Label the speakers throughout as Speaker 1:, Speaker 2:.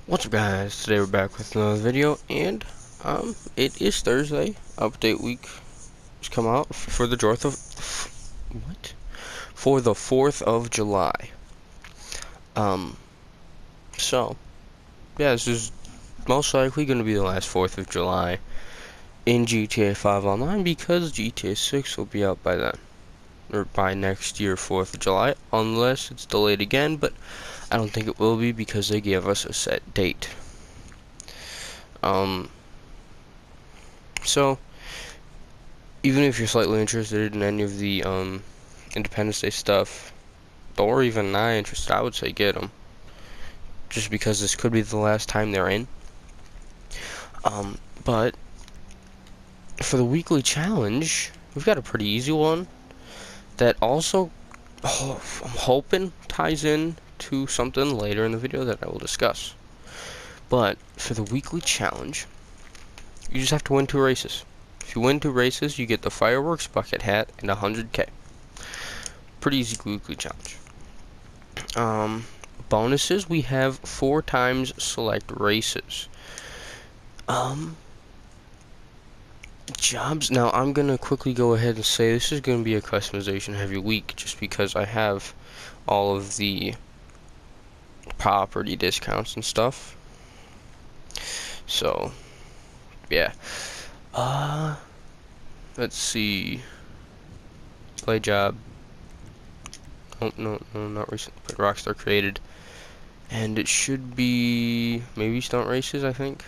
Speaker 1: What's up, guys? Today we're back with another video, and it is Thursday. Update week has come out for the 4th of July. Um, so yeah, this is most likely going to be the last 4th of July in GTA 5 Online because GTA 6 will be out by then, or by next year 4th of July, unless it's delayed again. But I don't think it will be because they gave us a set date. So even if you're slightly interested in any of the Independence Day stuff, or even not interested, I would say get them, just because this could be the last time they're in. But for the weekly challenge, we've got a pretty easy one that also, I'm hoping, ties in to something later in the video that I will discuss. But for the weekly challenge, you just have to win 2 races. If you win 2 races, you get the fireworks bucket hat and 100K. Pretty easy weekly challenge. Bonuses, we have 4 times select races. Jobs, now I'm gonna quickly go ahead and say this is gonna be a customization heavy week, just because I have all of the property discounts and stuff. So yeah. Let's see. Play job. Oh, no, not recently. But Rockstar created. And it should be maybe stunt races, I think.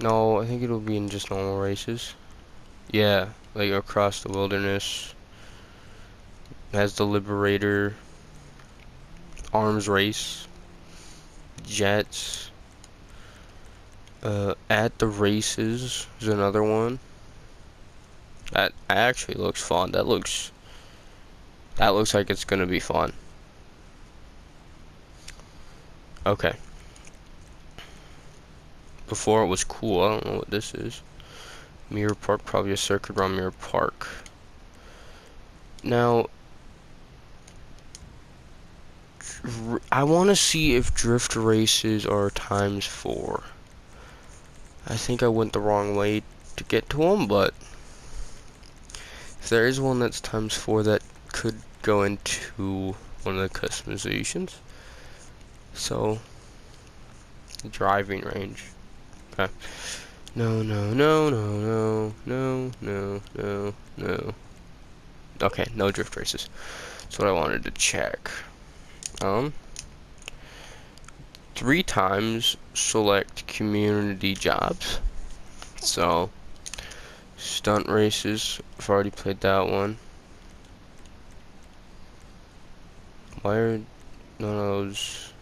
Speaker 1: No, I think it'll be in just normal races. Yeah, like across the wilderness. It has the Liberator, Arms Race, Jets. At the races is another one. That actually looks fun. That looks like it's gonna be fun. Okay. Before it was cool. I don't know what this is. Mirror Park, probably a circuit around Mirror Park. Now, I want to see if drift races are ×4. I think I went the wrong way to get to them, but if there is one that's ×4, that could go into one of the customizations. So, driving range. Okay. No. Okay, no drift races. That's what I wanted to check. 3 times select community jobs. So, stunt races, I've already played that one. Why are none of those?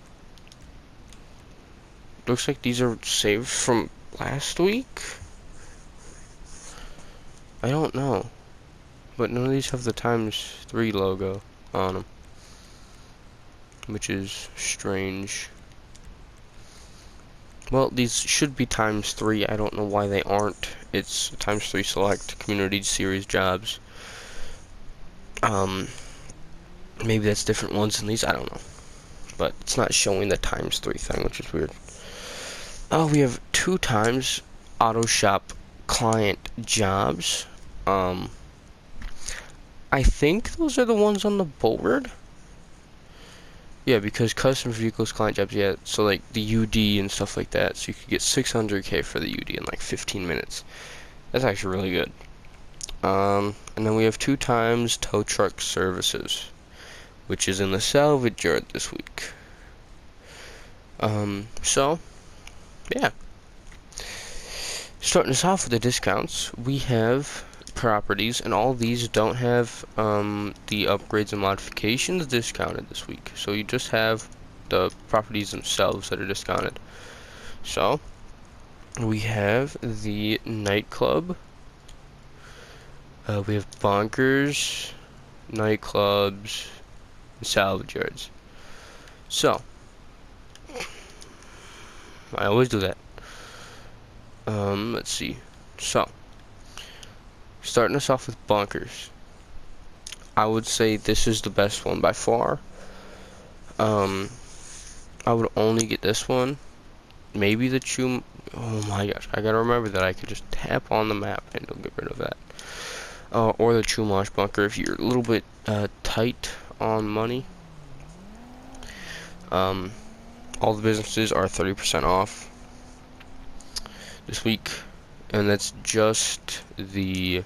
Speaker 1: Looks like these are saved from last week? I don't know. But none of these have the ×3 logo on them, which is strange. Well, these should be ×3. I don't know why they aren't. It's ×3 select community series jobs. Maybe that's different ones than these. I don't know. But it's not showing the ×3 thing, which is weird. Oh, we have 2 times auto shop client jobs. I think those are the ones on the board. Yeah, because custom vehicles client jobs, yeah, so like the UD and stuff like that, so you could get 600K for the UD in like 15 minutes. That's actually really good. And then we have 2 times tow truck services, which is in the salvage yard this week. So, yeah. Starting us off with the discounts, we have properties, and all these don't have the upgrades and modifications discounted this week. So you just have the properties themselves that are discounted. So we have the nightclub, we have bunkers, nightclubs, and salvage yards. So I always do that. Let's see. So starting us off with bunkers, I would say this is the best one by far. I would only get this one. Maybe the chew. Oh my gosh, I gotta remember that I could just tap on the map and it'll get rid of that. Or the Chumash bunker if you're a little bit tight on money. All the businesses are 30% off this week, and that's just the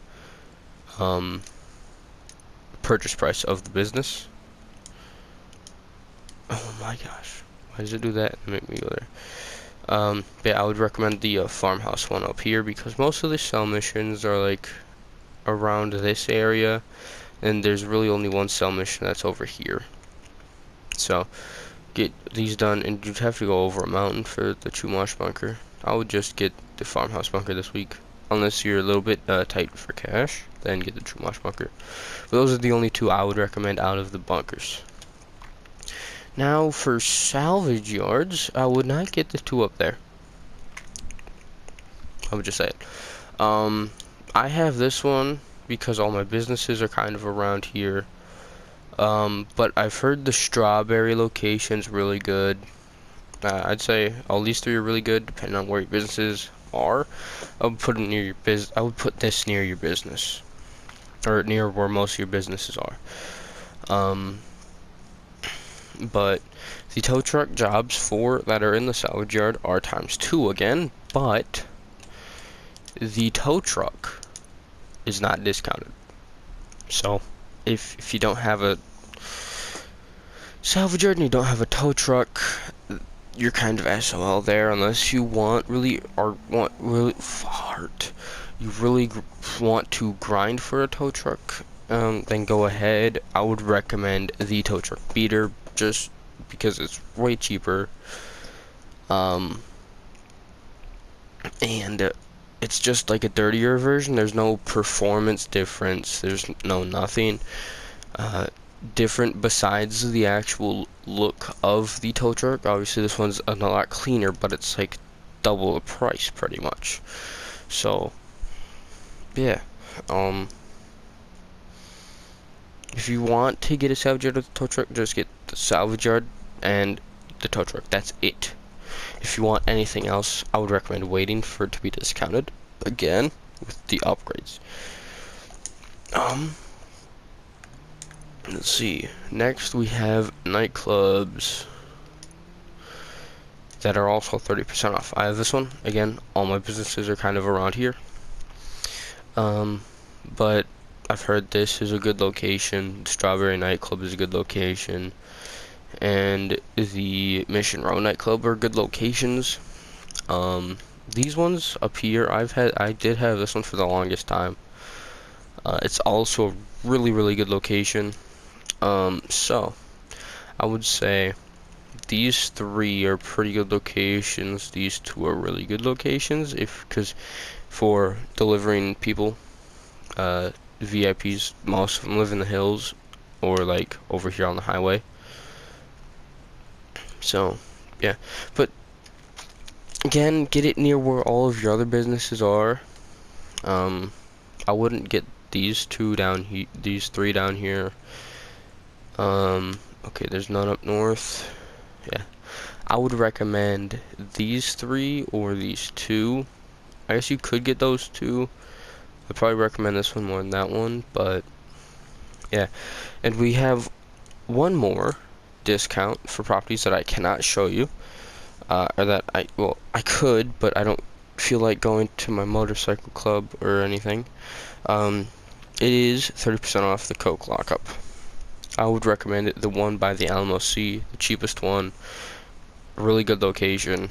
Speaker 1: purchase price of the business. Oh my gosh, why does it do that and make me go there? Yeah, I would recommend the farmhouse one up here because most of the sell missions are like around this area, and there's really only one sell mission that's over here. So get these done, and you'd have to go over a mountain for the Chumash bunker. I would just get the farmhouse bunker this week, unless you're a little bit tight for cash, then get the Chumash bunker. But those are the only two I would recommend out of the bunkers. Now for salvage yards, I would not get the two up there. I would just say it. I have this one because all my businesses are kind of around here. But I've heard the strawberry location's really good. I'd say all these three are really good, depending on where your businesses are. I would put them near your I would put this near your business, or near where most of your businesses are. But the tow truck jobs that are in the salvage yard are ×2 again, but the tow truck is not discounted. So if you don't have a salvage yard and you don't have a tow truck, you're kind of SOL there, unless you want really want to grind for a tow truck. Then go ahead. I would recommend the tow truck beater just because it's way cheaper. And it's just like a dirtier version. There's no performance difference. There's no nothing different besides the actual look of the tow truck. Obviously this one's a lot cleaner, but it's like double the price pretty much. So yeah, if you want to get a salvage yard with the tow truck, just get the salvage yard and the tow truck. That's it. If you want anything else, I would recommend waiting for it to be discounted again with the upgrades. Let's see. Next we have nightclubs that are also 30% off. I have this one. Again, all my businesses are kind of around here. But I've heard this is a good location. Strawberry Nightclub is a good location. And the Mission Row Nightclub are good locations. These ones up here, I did have this one for the longest time. It's also a really good location. So I would say these three are pretty good locations. These two are really good locations because for delivering people, VIPs, most of them live in the hills or like over here on the highway. So yeah, but again, get it near where all of your other businesses are. I wouldn't get these two down here, these three down here. Okay, there's none up north. Yeah, I would recommend these three or these two. I guess you could get those two. I'd probably recommend this one more than that one, but yeah. And we have one more discount for properties that I cannot show you, or that I could, but I don't feel like going to my motorcycle club or anything. It is 30% off the Coke lockup. I would recommend it. The one by the Alamo Sea, the cheapest one, really good location.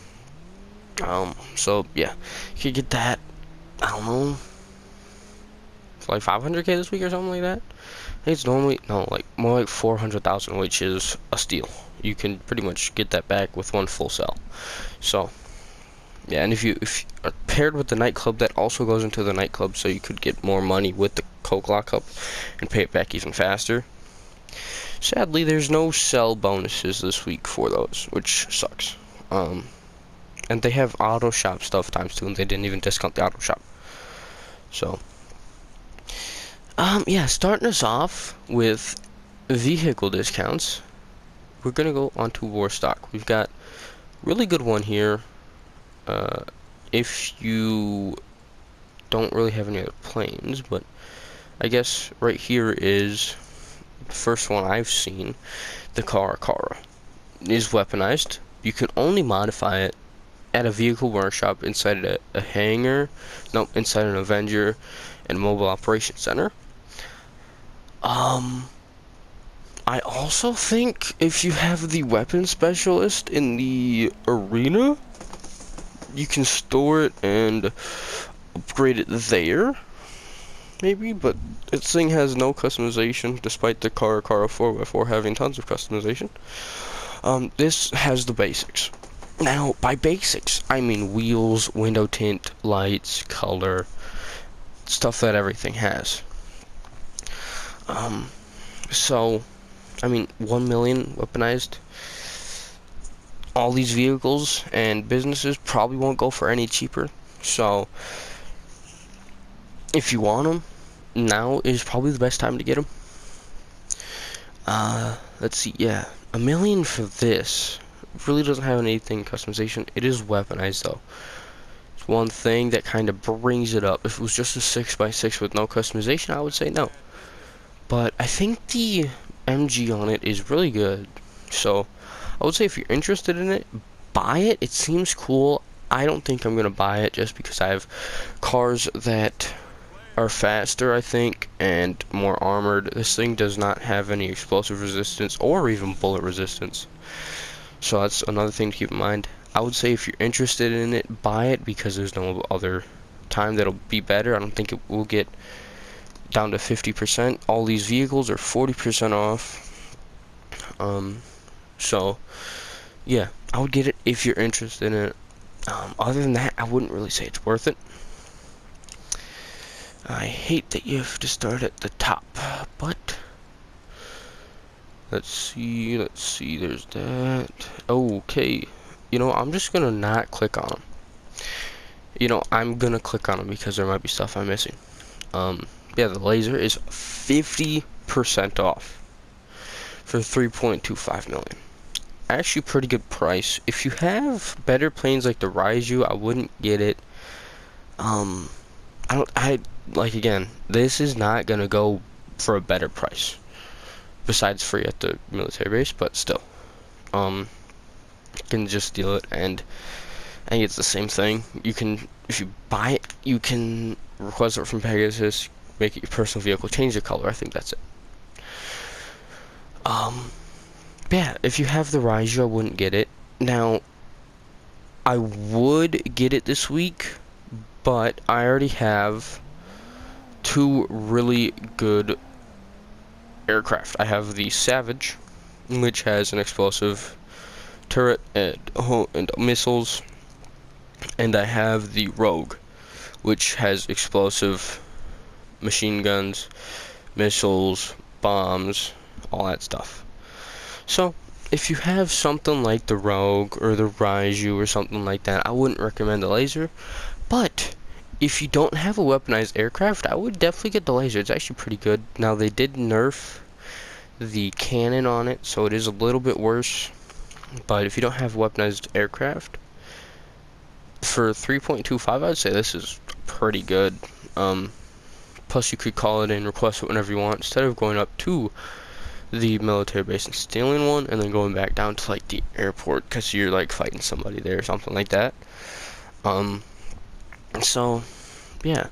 Speaker 1: So yeah, you could get that. I don't know, for like 500K this week or something like that. I think it's normally like more like 400,000, which is a steal. You can pretty much get that back with one full sell. So yeah, and if you are paired with the nightclub, that also goes into the nightclub, so you could get more money with the Coke lockup and pay it back even faster. Sadly, there's no sell bonuses this week for those, which sucks. And they have auto shop stuff ×2, and they didn't even discount the auto shop. So yeah, starting us off with vehicle discounts, we're gonna go on to war stock. We've got Really good one here. If you don't really have any other planes, but I guess right here is the first one I've seen. The Cara is weaponized. You can only modify it at a vehicle workshop inside a hangar, no, inside an Avenger and Mobile Operations Center. I also think if you have the weapon specialist in the arena, you can store it and upgrade it there, maybe, but this thing has no customization, despite the Cara 4x4 having tons of customization. This has the basics. Now, by basics, I mean wheels, window tint, lights, color, stuff that everything has. So, I mean, 1 million weaponized. All these vehicles and businesses probably won't go for any cheaper. So, if you want them, now is probably the best time to get them. Let's see, yeah. 1 million for this really doesn't have anything customization. It is weaponized though. It's one thing that kind of brings it up. If it was just a 6x6 with no customization, I would say no. But I think the MG on it is really good. So I would say if you're interested in it, buy it. It seems cool. I don't think I'm gonna buy it just because I have cars that are faster, I think, and more armored. This thing does not have any explosive resistance or even bullet resistance. So that's another thing to keep in mind. I would say if you're interested in it, buy it because there's no other time that'll be better. I don't think it will get down to 50%. All these vehicles are 40% off. So yeah, I would get it if you're interested in it. Other than that, I wouldn't really say it's worth it. I hate that you have to start at the top, but let's see, there's that. Okay, you know, I'm just gonna not click on them. You know, I'm gonna click on them because there might be stuff I'm missing. Yeah, the laser is 50% off for 3.25 million. Actually, pretty good price. If you have better planes like the Raiju, I wouldn't get it. Again, this is not gonna go for a better price. Besides free at the military base, but still. You can just steal it, and I think it's the same thing. You can, if you buy it, you can request it from Pegasus, make it your personal vehicle, change the color. I think that's it. Yeah, if you have the Raiju, I wouldn't get it. Now, I would get it this week, but I already have two really good aircraft. I have the Savage, which has an explosive turret and missiles, and I have the Rogue, which has explosive machine guns, missiles, bombs, all that stuff. So if you have something like the Rogue or the Raiju or something like that, I wouldn't recommend the laser. But if you don't have a weaponized aircraft, I would definitely get the laser. It's actually pretty good. Now, they did nerf the cannon on it, so it is a little bit worse. But if you don't have weaponized aircraft, for 3.25, I would say this is pretty good. Plus, you could call it in, request it whenever you want, instead of going up to the military base and stealing one, and then going back down to, like, the airport, because you're, like, fighting somebody there or something like that. So, yeah,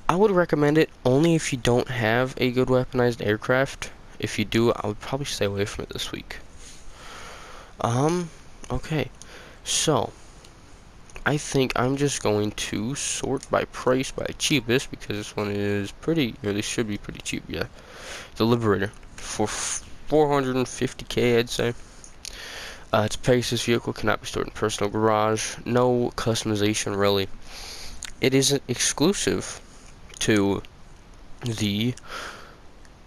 Speaker 1: I would recommend it only if you don't have a good weaponized aircraft. If you do, I would probably stay away from it this week. Okay, so I think I'm just going to sort by price by cheapest, because this one is pretty, or this should be pretty cheap, yeah. The Liberator for 450k, I'd say. It's a Pegasus vehicle, cannot be stored in personal garage. No customization, really. It isn't exclusive to the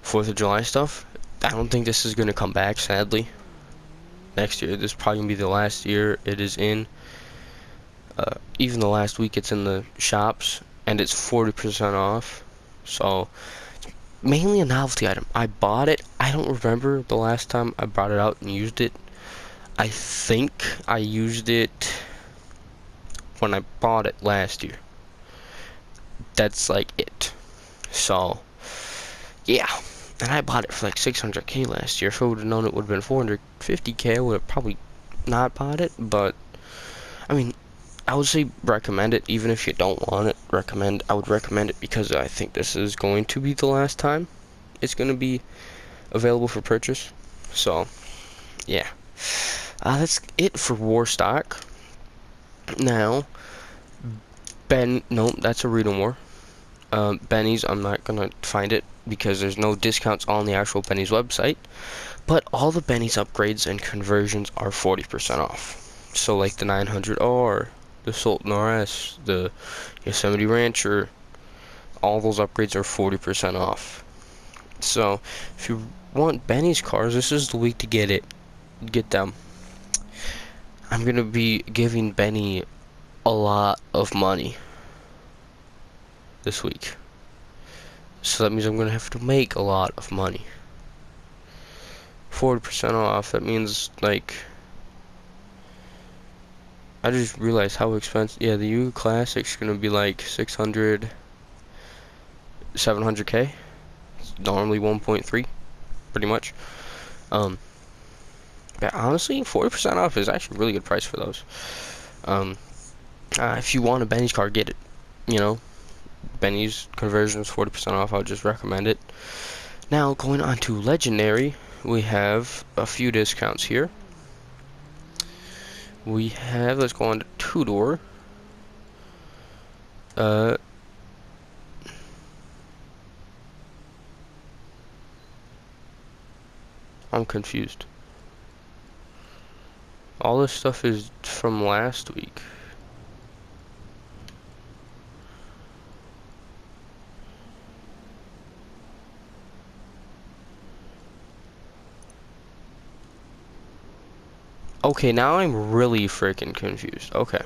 Speaker 1: 4th of July stuff. I don't think this is going to come back, sadly. Next year, this is probably going to be the last year it is in. Even the last week it's in the shops, and it's 40% off. So, it's mainly a novelty item. I bought it. I don't remember the last time I brought it out and used it. I think I used it when I bought it last year. That's like it. So, yeah. And I bought it for like 600K last year. If I would have known it would have been 450K, I would have probably not bought it. But, I mean, I would say recommend it. Even if you don't want it, I would recommend it because I think this is going to be the last time it's going to be available for purchase. So, yeah. That's it for Warstock. Now, no, that's a Reno War. Benny's, I'm not gonna find it because there's no discounts on the actual Benny's website. But all the Benny's upgrades and conversions are 40% off. So like the 900R, the Sultan RS, the Yosemite Rancher, all those upgrades are 40% off. So if you want Benny's cars, this is the week to get them. I'm gonna be giving Benny a lot of money this week. So that means I'm gonna have to make a lot of money. 40% off, that means like I just realized how expensive. Yeah, the U Classic's gonna be like 600, 700K. It's normally 1.3, pretty much. But honestly, 40% off is actually a really good price for those. If you want a Benny's car, get it. You know, Benny's conversion is 40% off. I would just recommend it. Now, going on to Legendary, we have a few discounts here. Let's go on to two-door. I'm confused. All this stuff is from last week. Okay, now I'm really freaking confused. Okay.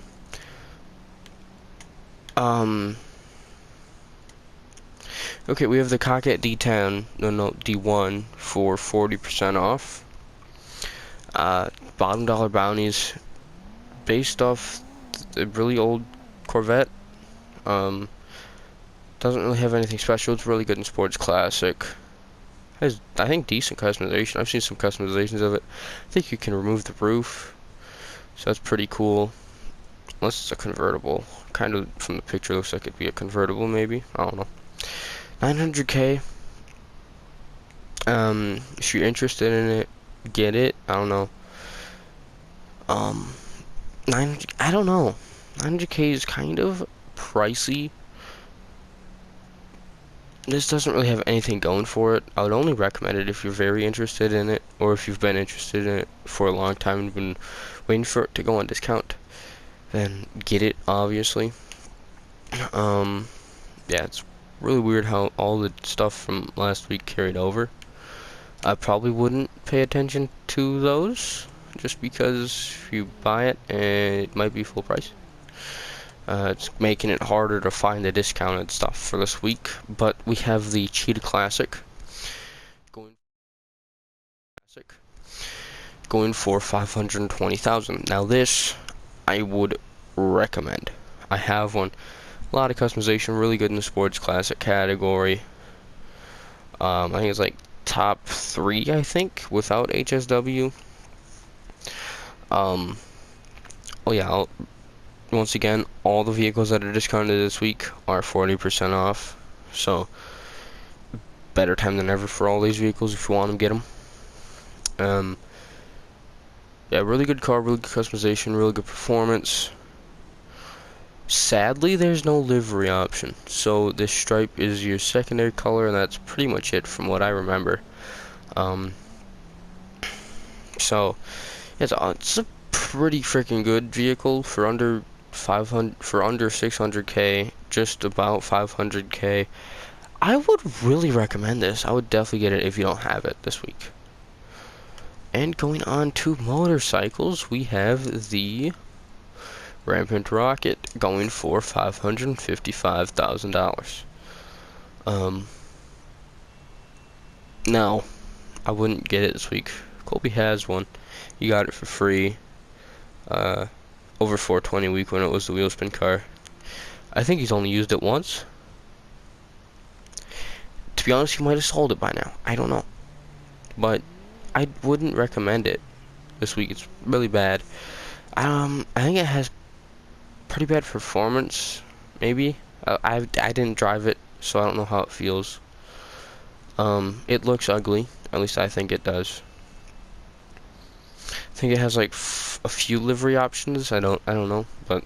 Speaker 1: Okay, we have the Cocket D10, D1 for 40% off. Bottom dollar bounties based off the really old Corvette. Doesn't really have anything special. It's really good in Sports Classic. Has, I think, decent customization. I've seen some customizations of it. I think you can remove the roof, so that's pretty cool. Unless it's a convertible. Kind of, from the picture, looks like it'd be a convertible, maybe. I don't know. 900K. If you're interested in it, get it. I don't know. 900. I don't know. 900K is kind of pricey. This doesn't really have anything going for it. I would only recommend it if you're very interested in it, or if you've been interested in it for a long time and been waiting for it to go on discount. Then get it, obviously. Yeah, it's really weird how all the stuff from last week carried over. I probably wouldn't pay attention to those, just because if you buy it, it might be full price. It's making it harder to find the discounted stuff for this week, but we have the Cheetah Classic going for 520,000. Now this I would recommend. I have one. A lot of customization, really good in the Sports Classic category. I think it's like top 3, I think, without HSW. Oh yeah, once again, all the vehicles that are discounted this week are 40% off. So, better time than ever for all these vehicles. If you want them, get them. Yeah, really good car, really good customization, really good performance. Sadly, there's no livery option. So, this stripe is your secondary color, and that's pretty much it from what I remember. So, it's a pretty freaking good vehicle for under 600K, just about 500K. I would really recommend this. I would definitely get it if you don't have it this week. And going on to motorcycles, we have the Rampant Rocket going for $555,000. No, I wouldn't get it this week. Colby has one. You got it for free. Over 420 a week when it was the wheel spin car. I think he's only used it once. To be honest, he might have sold it by now. I don't know. But I wouldn't recommend it this week. It's really bad. I think it has pretty bad performance, maybe. I didn't drive it, so I don't know how it feels. It looks ugly. At least I think it does. I think it has like a few livery options. I don't know, but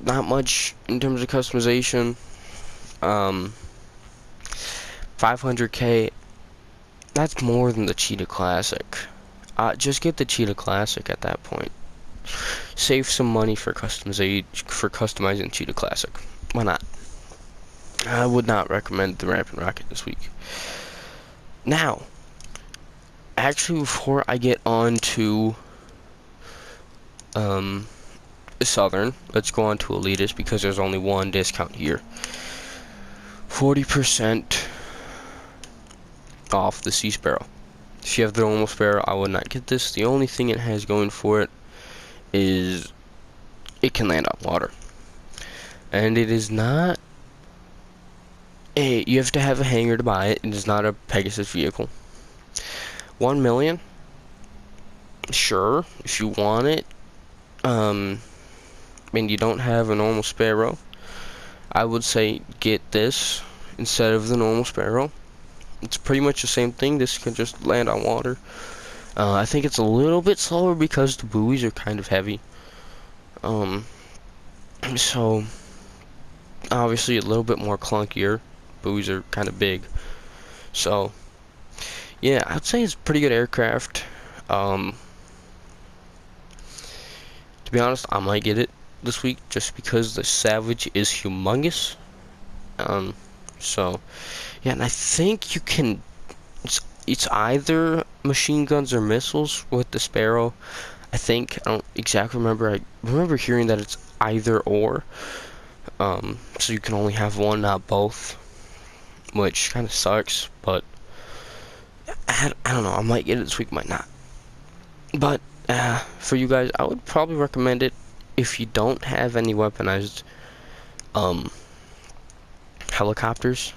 Speaker 1: not much in terms of customization. 500K. That's more than the Cheetah Classic. Just get the Cheetah Classic at that point. Save some money for customizing Cheetah Classic. Why not? I would not recommend the Rampant Rocket this week. Now, actually, before I get on to Southern, let's go on to Elitist because there's only one discount here. 40% off the Sea Sparrow. If you have the normal Sparrow, I would not get this. The only thing it has going for it is it can land on water. And it is not you have to have a hanger to buy it. It is not a Pegasus vehicle. 1 million? Sure, if you want it. And you don't have a normal Sparrow, I would say get this instead of the normal Sparrow. It's pretty much the same thing. This can just land on water. I think it's a little bit slower because the buoys are kind of heavy. So obviously a little bit more clunkier. Buoys are kind of big. So yeah, I'd say it's a pretty good aircraft. To be honest, I might get it this week just because the Savage is humongous. So yeah, and I think you can. It's either machine guns or missiles with the Sparrow. I think I don't exactly remember. I remember hearing that it's either or. So you can only have one, not both, which kind of sucks. But I don't know. I might get it this week, might not. But for you guys, I would probably recommend it if you don't have any weaponized helicopters,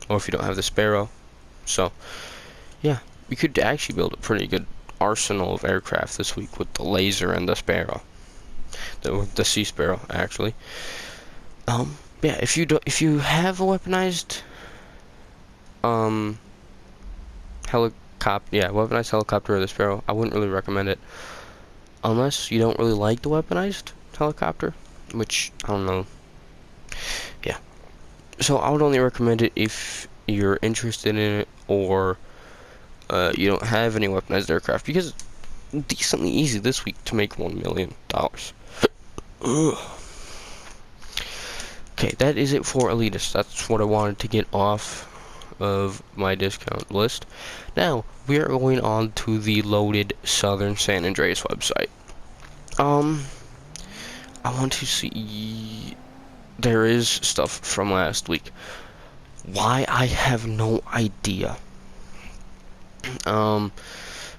Speaker 1: or if you don't have the Sparrow. So yeah, you could actually build a pretty good arsenal of aircraft this week with the laser and the Sparrow, the Sea Sparrow actually. Yeah, if you have a weaponized weaponized helicopter or the Sparrow, I wouldn't really recommend it unless you don't really like the weaponized helicopter, which I don't know. Yeah, so I would only recommend it if you're interested in it, or you don't have any weaponized aircraft, because it's decently easy this week to make $1 million. Okay, that is it for Elitist. That's what I wanted to get off of my discount list. Now we are going on to the loaded Southern San Andreas website. I want to see. There is stuff from last week. Why, I have no idea.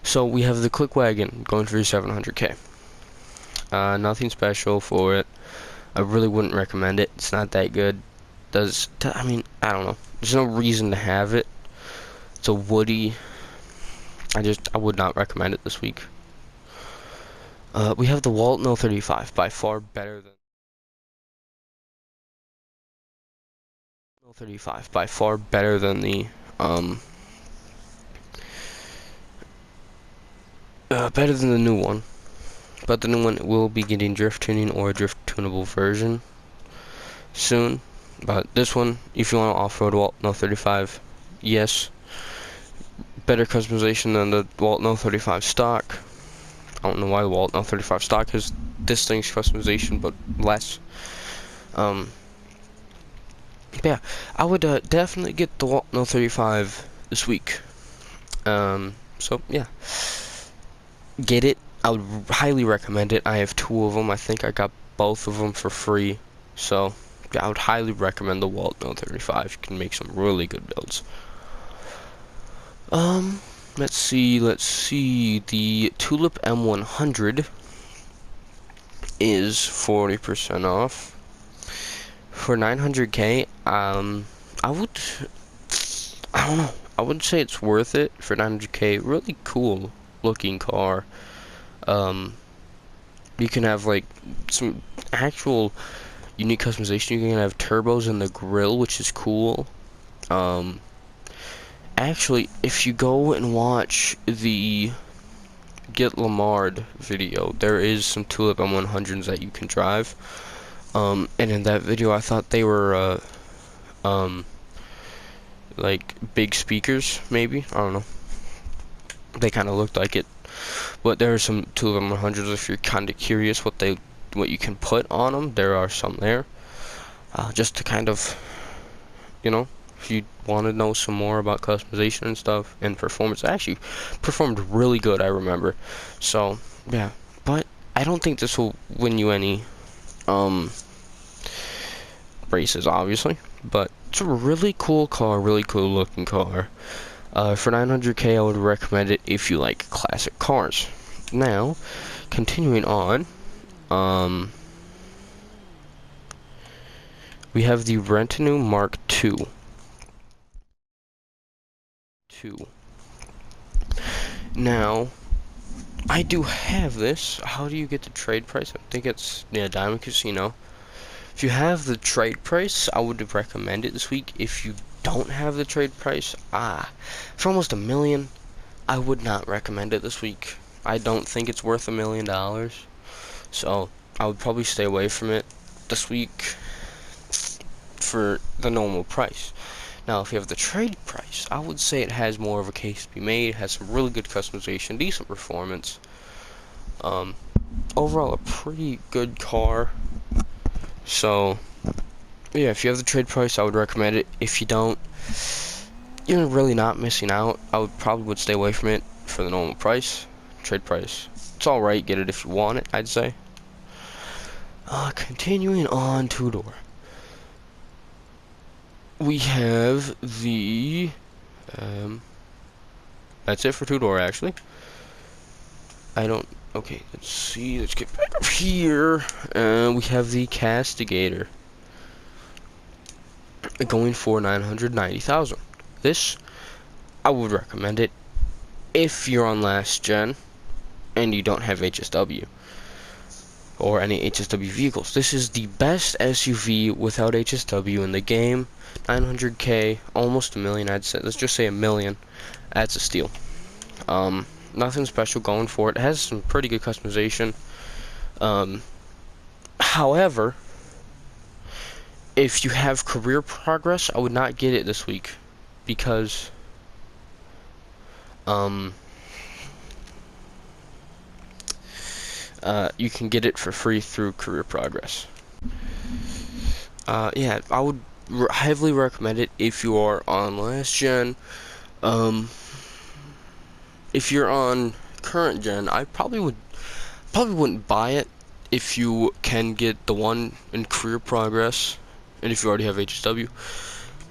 Speaker 1: So we have the Click Wagon going for 700K. Nothing special for it. I really wouldn't recommend it. It's not that good. I mean, I don't know. There's no reason to have it. It's a Woody. I would not recommend it this week. We have the Walton 035, by far better than 035, by far better than the better than the new one. But the new one will be getting drift tuning or a drift tunable version soon. But this one, if you want to off-road Walton 035, yes, better customization than the Walton 035 stock. I don't know why the Walton 035 stock has this thing's customization, but less. Yeah, I would definitely get the Walton 035 this week. So yeah, get it. I would highly recommend it. I have 2 of them. I think I got both of them for free. So yeah, I would highly recommend the Walton 035. You can make some really good builds. Let's see. The Tulip M100 is 40% off for 900K. I don't know. I wouldn't say it's worth it for 900K. Really cool looking car. You can have like some actual unique customization. You can have turbos in the grill, which is cool. Actually, if you go and watch the Get Lamard video, there is some Tulip M100s that you can drive. And in that video, I thought they were like big speakers, maybe. I don't know. They kind of looked like it. But there are some Tulip M100s if you're kind of curious what you can put on them. There are some there. Just to kind of, if you want to know some more about customization and stuff and performance. It actually performed really good, I remember. So, yeah. But I don't think this will win you any races, obviously. But it's a really cool car, really cool looking car. For 900K, I would recommend it if you like classic cars. Now, continuing on, we have the Renault Mark II. Now, I do have this. How do you get the trade price? I think it's Diamond Casino. If you have the trade price, I would recommend it this week. If you don't have the trade price, for almost $1 million, I would not recommend it this week. I don't think it's worth $1 million, so I would probably stay away from it this week for the normal price. Now, if you have the trade price, I would say it has more of a case to be made. It has some really good customization, decent performance. Overall, a pretty good car. So, yeah, if you have the trade price, I would recommend it. If you don't, you're really not missing out. I would stay away from it for the normal price. Trade price, it's alright, get it if you want it, I'd say. Continuing on, two-door. We have the, that's it for two-door, actually. Okay, let's see, let's get back up here. We have the Castigator. Going for 990,000. This, I would recommend it if you're on last gen and you don't have HSW or any HSW vehicles. This is the best SUV without HSW in the game. 900K, almost $1 million, I'd say. Let's just say $1 million. That's a steal. Nothing special going for it. It has some pretty good customization. However, if you have career progress, I would not get it this week because you can get it for free through career progress. Yeah, I would heavily recommend it if you are on last gen. If you're on current gen, I probably wouldn't buy it if you can get the one in career progress. And if you already have HSW,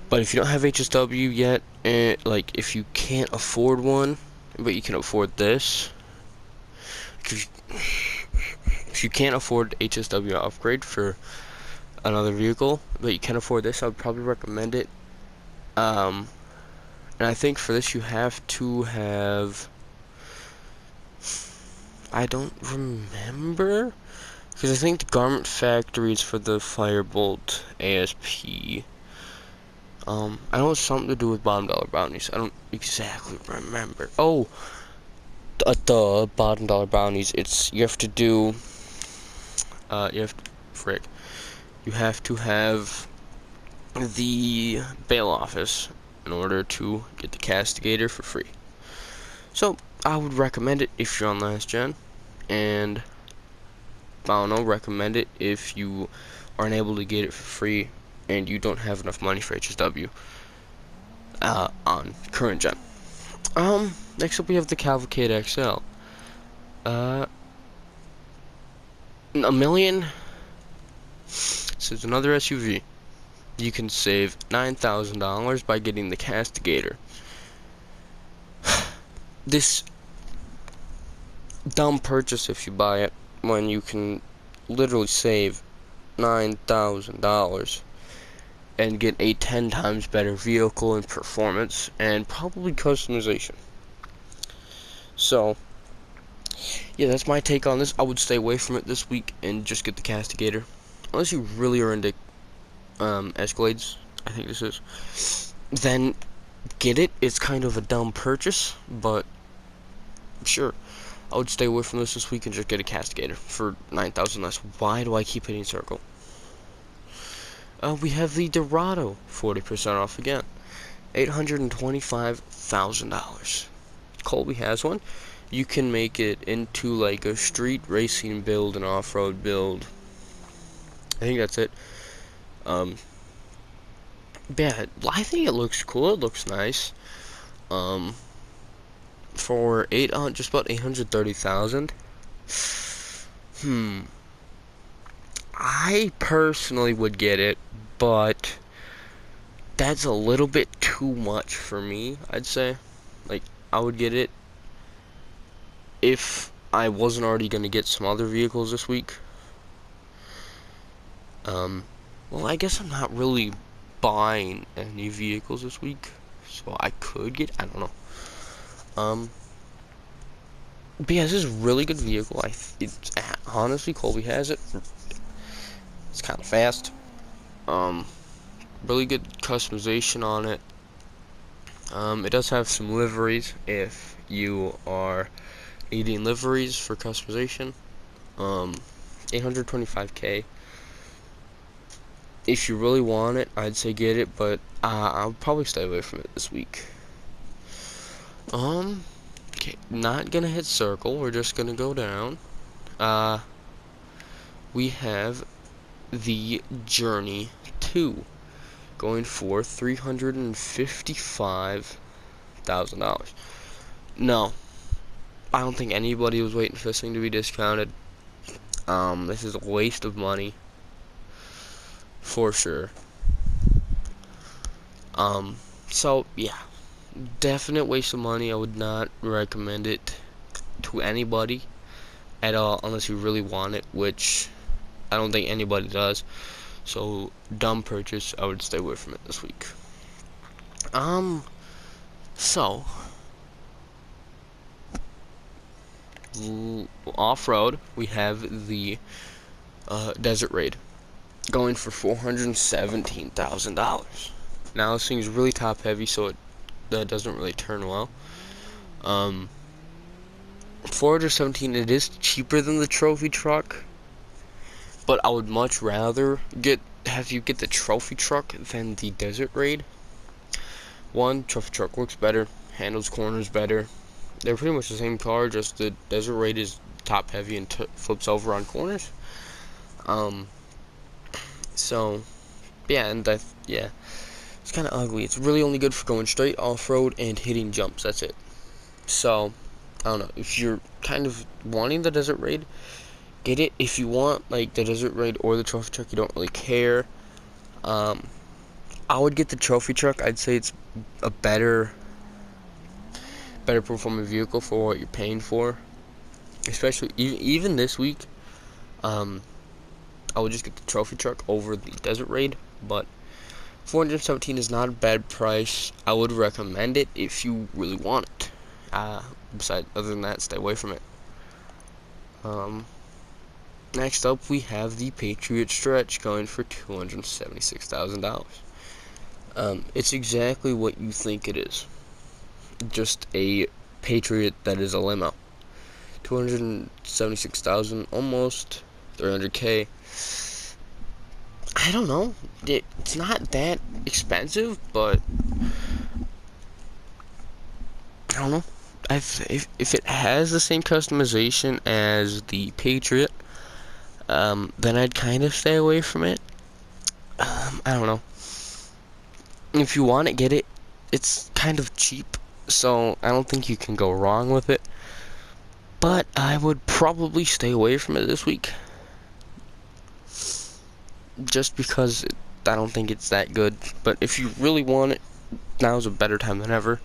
Speaker 1: but if you don't have HSW yet, and like if you can't afford one, but you can afford this, if you can't afford HSW upgrade for another vehicle, but you can afford this, I would probably recommend it. And I think for this you have to have, I don't remember. Because I think the Garment Factory is for the Firebolt ASP. I know it's something to do with bottom dollar bounties. I don't exactly remember. Oh, the bottom dollar bounties. You have to do. You have to have the bail office in order to get the Castigator for free. So I would recommend it if you're on last gen, and I don't know, recommend it if you aren't able to get it for free and you don't have enough money for HSW on current gen. Next up we have the Cavalcade XL. $1 million. This is another SUV. You can save $9,000 by getting the Castigator. this dumb purchase if you buy it when you can literally save $9,000 and get a 10 times better vehicle and performance and probably customization. So yeah, that's my take on this. I would stay away from it this week and just get the Castigator, unless you really are into Escalades, I think this is. Then get it. It's kind of a dumb purchase, but sure, I would stay away from this week and just get a Castigator for 9,000 less. Why do I keep hitting circle? We have the Dorado, 40% off again, $825,000. Colby has one. You can make it into like a street racing build, an off-road build. I think that's it. Yeah, I think it looks cool. It looks nice. For just about 830,000. I personally would get it, but that's a little bit too much for me, I'd say. Like, I would get it if I wasn't already going to get some other vehicles this week. Well, I guess I'm not really buying any vehicles this week, so I could get, I don't know. But yeah, this is a really good vehicle. Honestly, Colby has it. It's kind of fast. Really good customization on it. It does have some liveries if you are needing liveries for customization. 825K. If you really want it, I'd say get it, but I'll probably stay away from it this week. Okay, not gonna hit circle. We're just gonna go down. We have the Journey 2 going for $355,000. No, I don't think anybody was waiting for this thing to be discounted. This is a waste of money for sure. So yeah, definite waste of money. I would not recommend it to anybody at all unless you really want it, which I don't think anybody does. So dumb purchase. I would stay away from it this week. So off-road, we have the Desert Raid going for $417,000. Now this thing is really top heavy, so it doesn't really turn well. 417, it is cheaper than the trophy truck, but I would much rather have you get the trophy truck than the Desert Raid. One, trophy truck works better, handles corners better. They're pretty much the same car, just the Desert Raid is top heavy and flips over on corners. So yeah, and yeah, it's kind of ugly. It's really only good for going straight off-road and hitting jumps. That's it. So I don't know, if you're kind of wanting the Desert Raid, get it. If you want like the Desert Raid or the trophy truck, you don't really care, I would get the trophy truck. I'd say it's a better performing vehicle for what you're paying for, especially even this week. I would just get the trophy truck over the Desert Raid, but 417 is not a bad price. I would recommend it if you really want it. Other than that, stay away from it. Next up, we have the Patriot Stretch going for $276,000. It's exactly what you think it is. Just a Patriot that is a limo. 276,000, almost 300K. I don't know. It's not that expensive, but I don't know. If it has the same customization as the Patriot, then I'd kind of stay away from it. I don't know. If you want it, get it. It's kind of cheap, so I don't think you can go wrong with it. But I would probably stay away from it this week, just because I don't think it's that good. But if you really want it, now's a better time than ever.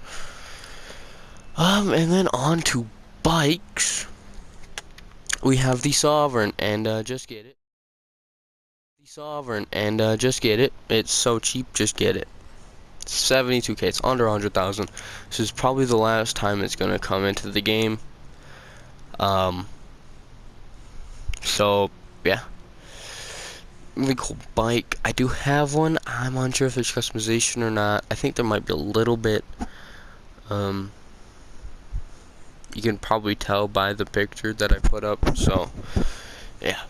Speaker 1: And then on to bikes. We have the Sovereign, and just get it. The Sovereign, and just get it. It's so cheap, just get it. 72k, it's under 100,000. This is probably the last time it's gonna come into the game. So yeah, really cool bike. I do have one. I'm unsure if it's customization or not. I think there might be a little bit. You can probably tell by the picture that I put up. So yeah,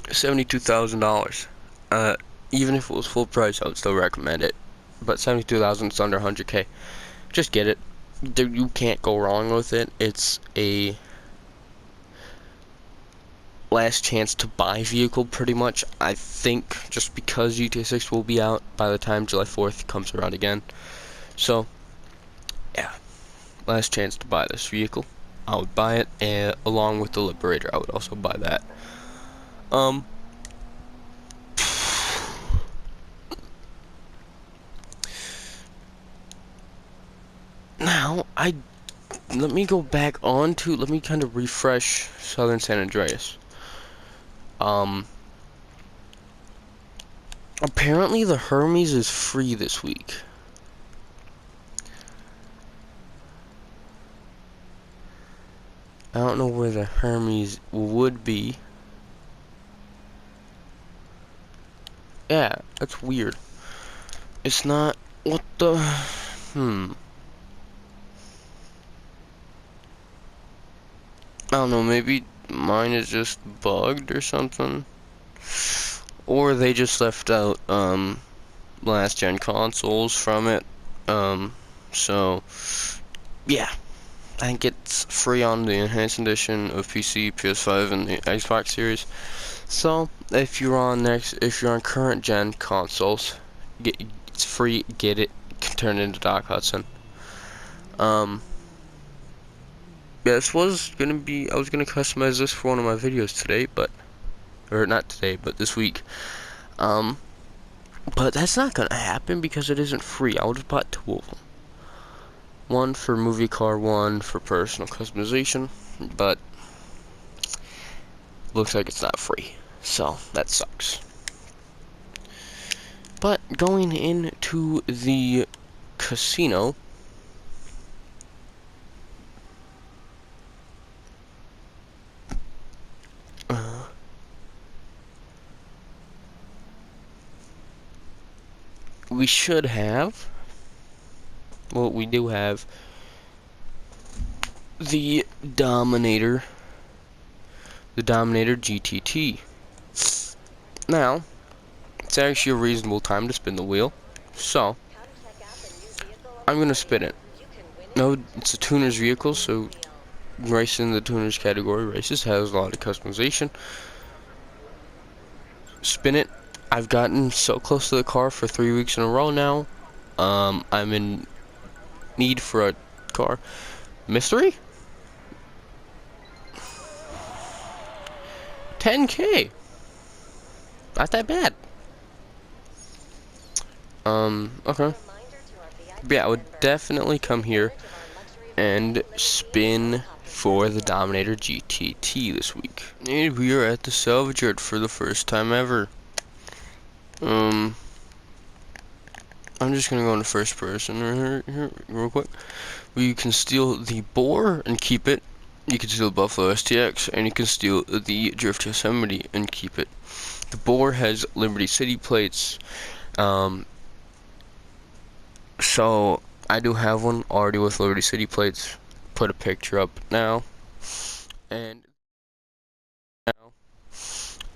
Speaker 1: $72,000. Even if it was full price, I would still recommend it. But 72,000 is under 100k. Just get it. You can't go wrong with it. It's a last chance to buy vehicle, pretty much. I think just because GTA 6 will be out by the time July 4th comes around again. So yeah, last chance to buy this vehicle. I would buy it, and along with the Liberator, I would also buy that. Now let me go back on to, let me kind of refresh Southern San Andreas. Apparently the Hermes is free this week. I don't know where the Hermes would be. Yeah, that's weird. It's not, what the, I don't know, maybe mine is just bugged or something. Or they just left out, last gen consoles from it. So, yeah. I think it's free on the Enhanced Edition of PC, PS5, and the Xbox Series. So, if you're on current gen consoles, it's free, get it, turn it into Doc Hudson. Yeah, this was gonna be, I was gonna customize this for one of my videos today, or not today, but this week. But that's not gonna happen because it isn't free. I would have bought two of them. One for movie car, one for personal customization, but looks like it's not free, so that sucks. But going into the casino, we should have, well, we do have the Dominator GTT. Now, it's actually a reasonable time to spin the wheel, so I'm gonna spin it. No, it's a tuner's vehicle, so racing in the tuner's category races has a lot of customization. Spin it. I've gotten so close to the car for 3 weeks in a row now. I'm in need for a car. Mystery? 10k. Not that bad. Okay. But yeah, I would definitely come here and spin for the Dominator GTT this week. And we are at the salvage yard for the first time ever. I'm just gonna go into first person here real quick. You can steal the Boar and keep it. You can steal the Buffalo STX, and you can steal the Drift Yosemite and keep it. The Boar has Liberty City plates. So I do have one already with Liberty City plates. Put a picture up now.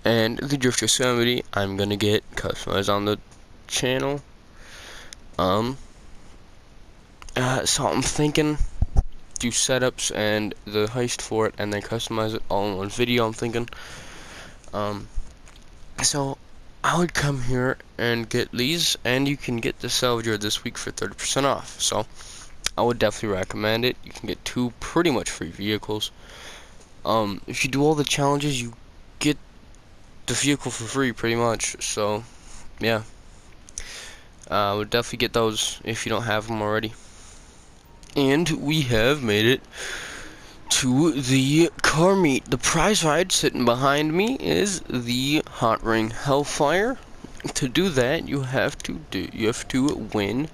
Speaker 1: And the Drift Yosemite I'm gonna get customized on the channel. So I'm thinking do setups and the heist for it, and then customize it all in one video. I'm thinking. So I would come here and get these, and you can get the salvager this week for 30% off. So I would definitely recommend it. You can get 2 pretty much free vehicles. If you do all the challenges, you get the vehicle for free pretty much. So yeah, I would definitely get those if you don't have them already. And we have made it to the car meet. The prize ride sitting behind me is the Hot Ring Hellfire. To do that, you have to win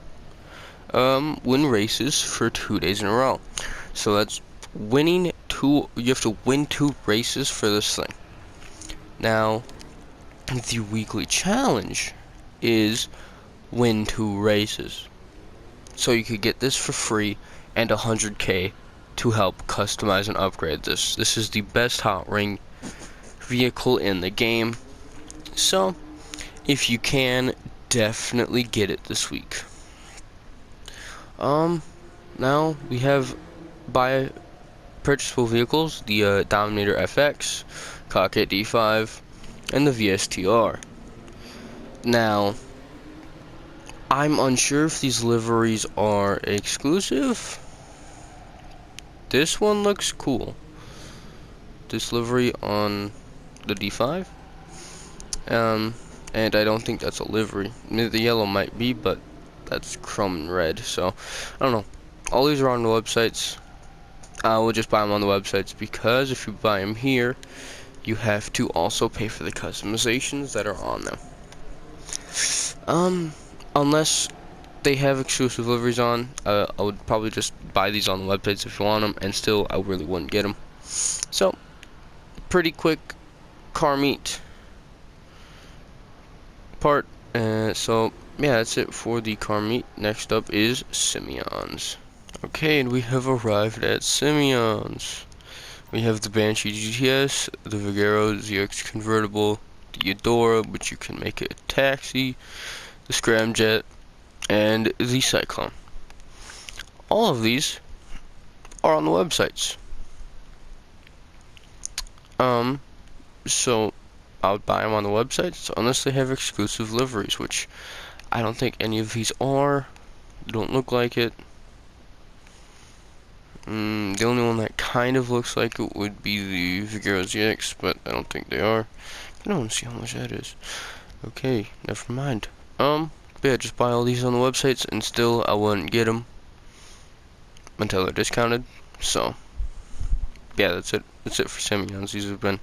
Speaker 1: races for 2 days in a row. So that's winning two. You have to win 2 races for this thing. Now, the weekly challenge is win 2 races. So you could get this for free and 100k to help customize and upgrade this. This is the best hot ring vehicle in the game. So, if you can, definitely get it this week. Now we have buy purchasable vehicles, the Dominator FX, Cockpit D5, and the VSTR. Now, I'm unsure if these liveries are exclusive. This one looks cool. This livery on the D5. And I don't think that's a livery. The yellow might be, but that's chrome and red. So, I don't know. All these are on the websites. I will just buy them on the websites because if you buy them here, you have to also pay for the customizations that are on them. Unless they have exclusive liveries on, I would probably just buy these on the websites if you want them, and still, I really wouldn't get them. So, pretty quick car meet part. So, yeah, that's it for the car meet. Next up is Simeon's. Okay, and we have arrived at Simeon's. We have the Banshee GTS, the Vigero ZX convertible, the Eudora, which you can make it a taxi, the Scramjet, and the Cyclone. All of these are on the websites. So I would buy them on the websites unless they have exclusive liveries, which I don't think any of these are. They don't look like it. The only one that kind of looks like it would be the Vigero ZX, but I don't think they are. I don't want to see how much that is. Okay, never mind. But yeah, just buy all these on the websites, and still I wouldn't get them until they're discounted. So, yeah, that's it. That's it for Simeon's. These have been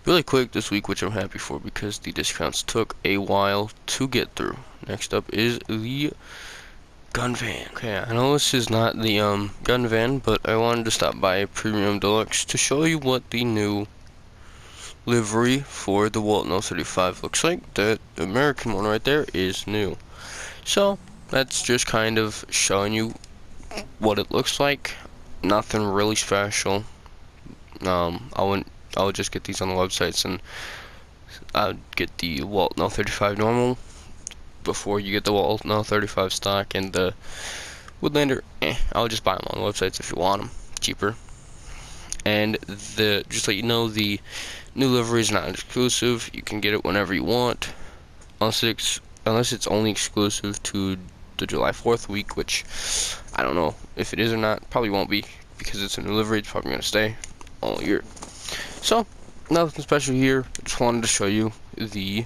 Speaker 1: really quick this week, which I'm happy for because the discounts took a while to get through. Next up is the gun van. Okay, I know this is not the gun van, but I wanted to stop by Premium Deluxe to show you what the new livery for the Walton 035 looks like. That American one right there is new. So that's just kind of showing you what it looks like. Nothing really special. I would just get these on the websites, and I'd get the Walton 035 normal before you get the Walton 035 stock, and the Woodlander, I would just buy them on the websites if you want them cheaper. And just let you know, the new livery is not exclusive. You can get it whenever you want, unless it's only exclusive to the July 4th week, which I don't know if it is or not. Probably won't be because it's a new livery. It's probably gonna stay all year. So nothing special here. Just wanted to show you the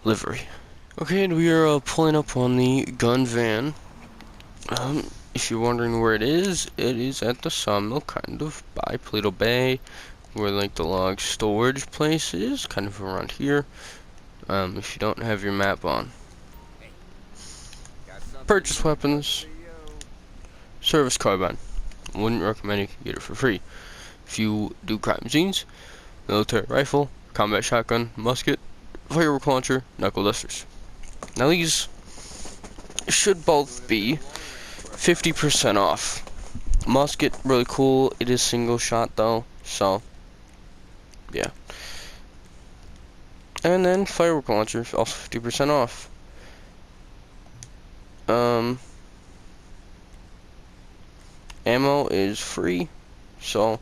Speaker 1: livery. Okay, and we are pulling up on the gun van. If you're wondering where it is at the sawmill, kind of by Paleto Bay, where like the log storage place is, kind of around here. If you don't have your map on. Purchase weapons, service carbine. Wouldn't recommend you can get it for free. If you do crime scenes, military rifle, combat shotgun, musket, firework launcher, knuckle dusters. Now these should both be 50% off. Musket, really cool. It is single shot though, so yeah. And then firework launcher, also 50% off. Ammo is free, so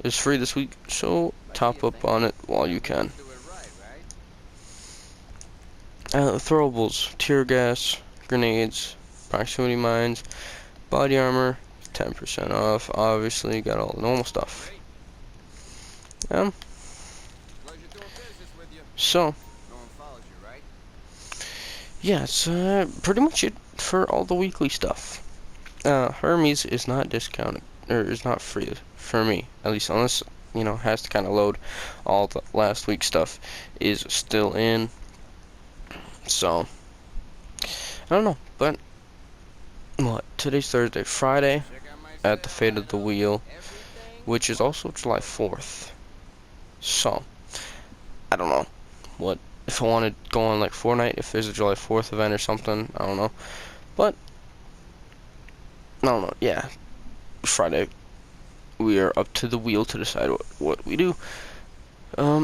Speaker 1: it's free this week, so top up on it while you can. Throwables, tear gas, grenades, proximity mines, body armor, 10% off. Obviously, got all the normal stuff. So yeah, it's pretty much it for all the weekly stuff. Hermes is not discounted, or is not free for me, at least, unless, has to kind of load all the last week's stuff is still in. So, I don't know, but what? Today's Thursday, Friday, at the Fate of the Wheel, which is also July 4th. So, I don't know what if I want to go on like Fortnite, if there's a July 4th event or something. I don't know, but I don't know. Yeah, Friday we are up to the wheel to decide what we do.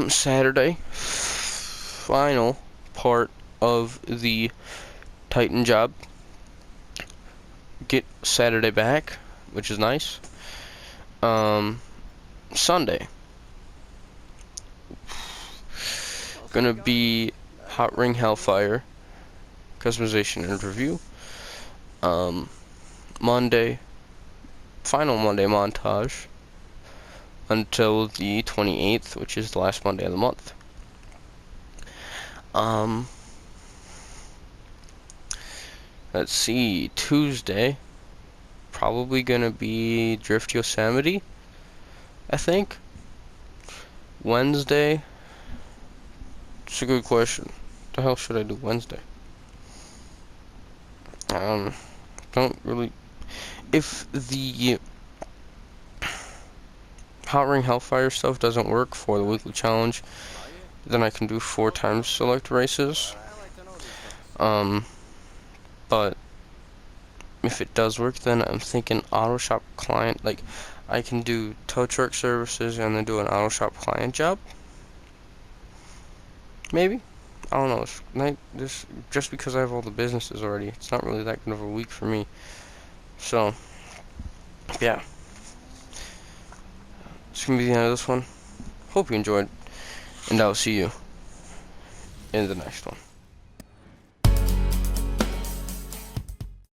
Speaker 1: Saturday, final part of the Titan job. Get Saturday back, which is nice. Sunday, gonna be Hot Ring Hellfire customization and review. Monday, final Monday montage until the 28th, which is the last Monday of the month. Let's see, Tuesday, probably gonna be Drift Yosemite, I think. Wednesday, it's a good question. What the hell should I do Wednesday? Don't really. If the Hot Ring Hellfire stuff doesn't work for the weekly challenge, then I can do 4 times select races. But if it does work, then I'm thinking auto shop client. Like, I can do tow truck services and then do an auto shop client job. Maybe. I don't know. Just because I have all the businesses already, it's not really that good of a week for me. So, yeah. It's gonna be the end of this one. Hope you enjoyed, and I'll see you in the next one.